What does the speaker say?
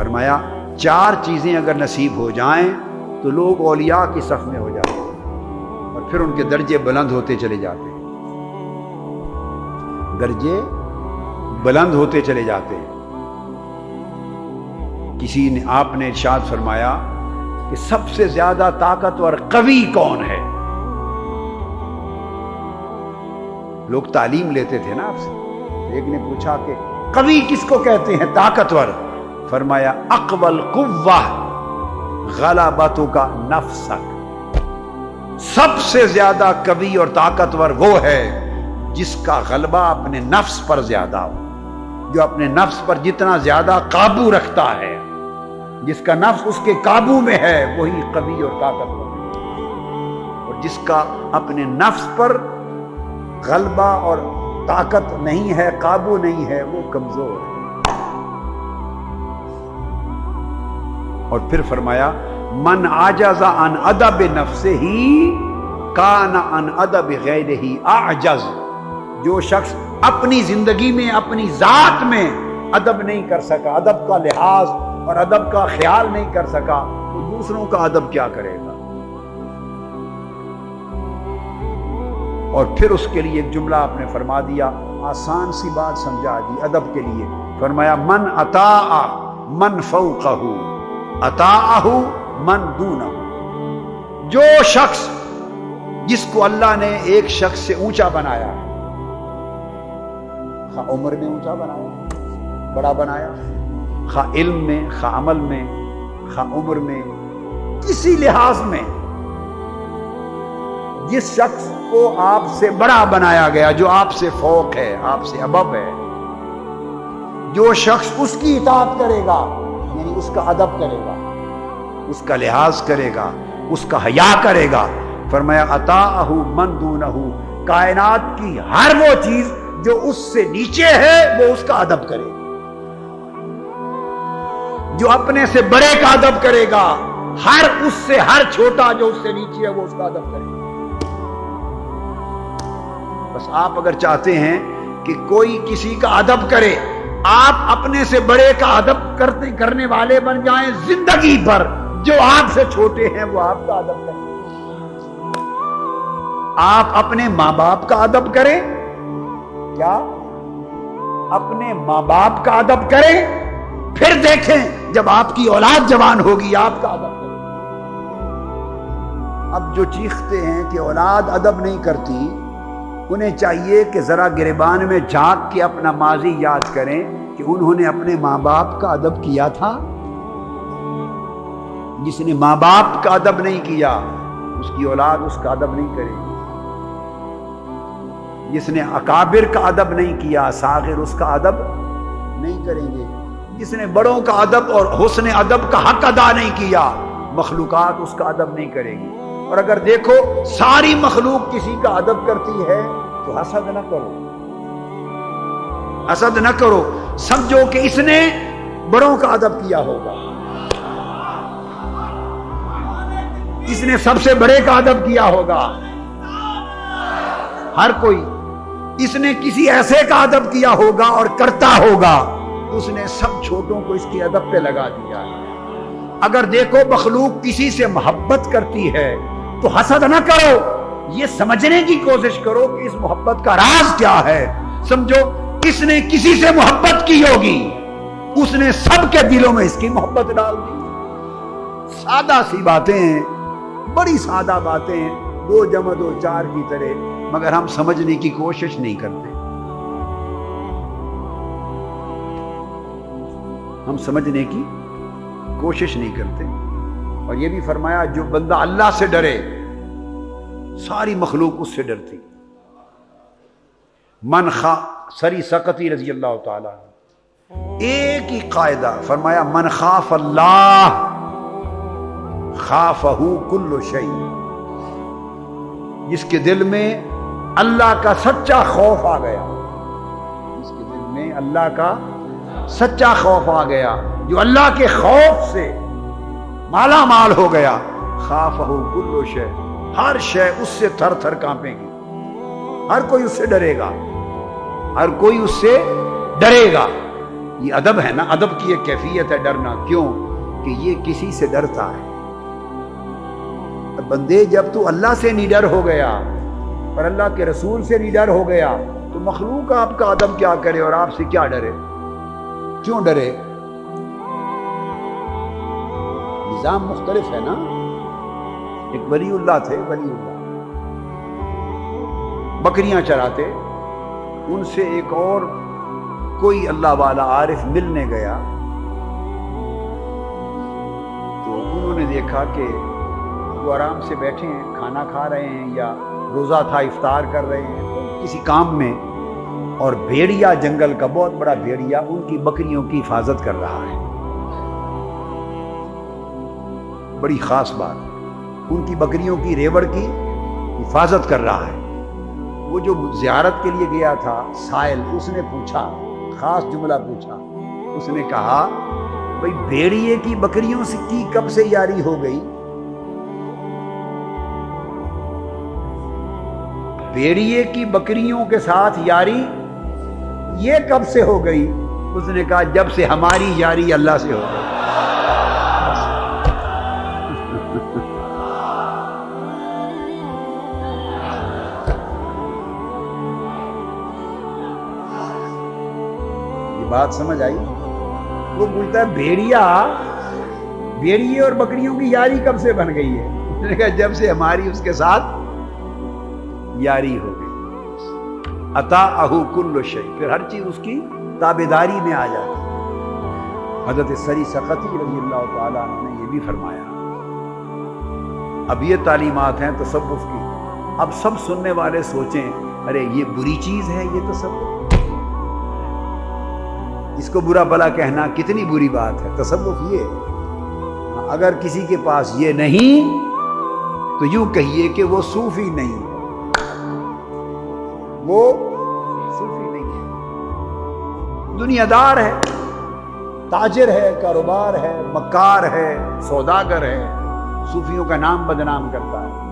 فرمایا 4 چیزیں اگر نصیب ہو جائیں تو لوگ اولیاء کی صف میں ہو جاتے ہیں اور پھر ان کے درجے بلند ہوتے چلے جاتے ہیں، درجے بلند ہوتے چلے جاتے ہیں۔ کسی نے آپ نے ارشاد فرمایا کہ سب سے زیادہ طاقتور قوی کون ہے؟ لوگ تعلیم لیتے تھے نا آپ سے، ایک نے پوچھا کہ قوی کس کو کہتے ہیں، طاقتور؟ فرمایا اقوى القوة غلبتك نفسك، سب سے زیادہ قوی اور طاقتور وہ ہے جس کا غلبہ اپنے نفس پر زیادہ ہو، جو اپنے نفس پر جتنا زیادہ قابو رکھتا ہے، جس کا نفس اس کے قابو میں ہے وہی قوی اور طاقتور ہے، اور جس کا اپنے نفس پر غلبہ اور طاقت نہیں ہے، قابو نہیں ہے، وہ کمزور ہے۔ اور پھر فرمایا من عجز عن ادب نفسه کان عن ادب غیرہ اعجز، جو شخص اپنی زندگی میں اپنی ذات میں ادب نہیں کر سکا، ادب کا لحاظ اور ادب کا خیال نہیں کر سکا، تو دوسروں کا ادب کیا کرے گا؟ اور پھر اس کے لیے ایک جملہ آپ نے فرما دیا، آسان سی بات سمجھا دی ادب کے لیے، فرمایا من اطاع من فوقہ اطاعہ من دونہ، جو شخص جس کو اللہ نے ایک شخص سے اونچا بنایا، خواہ عمر میں اونچا بنایا، بڑا بنایا، خواہ علم میں، خواہ عمل میں، خواہ عمر میں، کسی لحاظ میں، جس شخص کو آپ سے بڑا بنایا گیا، جو آپ سے فوق ہے، آپ سے ابب ہے، جو شخص اس کی اطاعت کرے گا، یعنی اس کا ادب کرے گا، اس کا لحاظ کرے گا، اس کا حیا کرے گا، فرمایا اطاعہ من دونہ، کائنات کی ہر وہ چیز جو اس سے نیچے ہے وہ اس کا ادب کرے گا، جو اپنے سے بڑے کا ادب کرے گا، اس سے ہر چھوٹا جو اس سے نیچے ہے وہ اس کا ادب کرے گا۔ بس آپ اگر چاہتے ہیں کہ کوئی کسی کا ادب کرے، آپ اپنے سے بڑے کا ادب کرنے والے بن جائیں زندگی پر، جو آپ سے چھوٹے ہیں وہ آپ کا ادب کریں۔ آپ اپنے ماں باپ کا ادب کریں، کیا اپنے ماں باپ کا ادب کریں، پھر دیکھیں جب آپ کی اولاد جوان ہوگی آپ کا ادب کریں۔ اب جو چیختے ہیں کہ اولاد ادب نہیں کرتی، انہیں چاہیے کہ ذرا گریبان میں جھانک کے اپنا ماضی یاد کریں کہ انہوں نے اپنے ماں باپ کا ادب کیا تھا۔ جس نے ماں باپ کا ادب نہیں کیا اس کی اولاد اس کا ادب نہیں کرے گی، جس نے اکابر کا ادب نہیں کیا صاغر اس کا ادب نہیں کریں گے، جس نے بڑوں کا ادب اور حسن ادب کا حق ادا نہیں کیا مخلوقات اس کا ادب نہیں کرے گی۔ اور اگر دیکھو ساری مخلوق کسی کا ادب کرتی ہے تو حسد نہ کرو، حسد نہ کرو، سمجھو کہ اس نے بڑوں کا ادب کیا ہوگا، اس نے سب سے بڑے کا ادب کیا ہوگا، ہر کوئی، اس نے کسی ایسے کا ادب کیا ہوگا اور کرتا ہوگا، اس نے سب چھوٹوں کو اس کے ادب پہ لگا دیا ہے۔ اگر دیکھو مخلوق کسی سے محبت کرتی ہے تو حسد نہ کرو، یہ سمجھنے کی کوشش کرو کہ اس محبت کا راز کیا ہے۔ سمجھو اس نے کسی سے محبت کی ہوگی، اس نے سب کے دلوں میں اس کی محبت ڈال دی۔ سادہ سی باتیں ہیں، بڑی سادہ باتیں ہیں، 2 جمع 2 4 کی طرح، مگر ہم سمجھنے کی کوشش نہیں کرتے، ہم سمجھنے کی کوشش نہیں کرتے۔ اور یہ بھی فرمایا جو بندہ اللہ سے ڈرے ساری مخلوق اس سے ڈرتی۔ من سری سقطی رضی اللہ تعالیٰ ایک ہی قاعدہ فرمایا، من خاف اللہ خافہ کل شیء، جس کے دل میں اللہ کا سچا خوف آ گیا، جس کے دل میں اللہ کا سچا خوف آ گیا، جو اللہ کے خوف سے مالا مال ہو گیا، خافہ کل شیء، ہر شے اس سے تھر تھر کانپے گی، ہر کوئی اس سے ڈرے گا، ہر کوئی اس سے ڈرے گا۔ یہ ادب ہے نا، ادب کی ایک کیفیت ہے ڈرنا. کیوں؟ کہ یہ کسی سے ڈرتا ہے. بندے جب تو اللہ سے نڈر ہو گیا اور اللہ کے رسول سے نڈر ہو گیا تو مخلوق آپ کا ادب کیا کرے اور آپ سے کیا ڈرے؟ کیوں ڈرے؟ نظام مختلف ہے نا. ایک ولی اللہ تھے، ولی اللہ بکریاں چراتے، ان سے ایک اور کوئی اللہ والا عارف ملنے گیا تو انہوں نے دیکھا کہ وہ آرام سے بیٹھے ہیں، کھانا کھا رہے ہیں یا روزہ تھا افطار کر رہے ہیں کسی کام میں، اور بھیڑیا، جنگل کا بہت بڑا بھیڑیا ان کی بکریوں کی حفاظت کر رہا ہے. بڑی خاص بات، ان کی بکریوں کی ریوڑ کی حفاظت کر رہا ہے. وہ جو زیارت کے لیے گیا تھا سائل، اس نے پوچھا، خاص جملہ پوچھا، اس نے کہا بھئی بھیڑیے کی بکریوں سے کی کب سے یاری ہو گئی؟ بھیڑیے کی بکریوں کے ساتھ یاری یہ کب سے ہو گئی؟ اس نے کہا جب سے ہماری یاری اللہ سے ہو گئی. یہ بات سمجھ آئی؟ وہ بولتا ہے بھیڑیے اور بکریوں کی یاری کب سے بن گئی ہے؟ اس نے کہا جب سے ہماری اس کے ساتھ یاری ہو گئی. اطاعہ کل شیء، پھر ہر چیز اس کی تابعداری میں آ جاتی. حضرت سری سقطی رضی اللہ تعالیٰ عنہ نے یہ بھی فرمایا. اب یہ تعلیمات ہیں تصوف کی. اب سب سننے والے سوچیں ارے یہ بری چیز ہے یہ تصوف، اس کو برا بلا کہنا کتنی بری بات ہے. تصوف یہ ہے، اگر کسی کے پاس یہ نہیں تو یوں کہیے کہ وہ صوفی نہیں، وہ صوفی نہیں ہے، دنیا دار ہے، تاجر ہے، کاروبار ہے، مکار ہے، سوداگر ہے، صوفیوں کا نام بدنام کرتا ہے.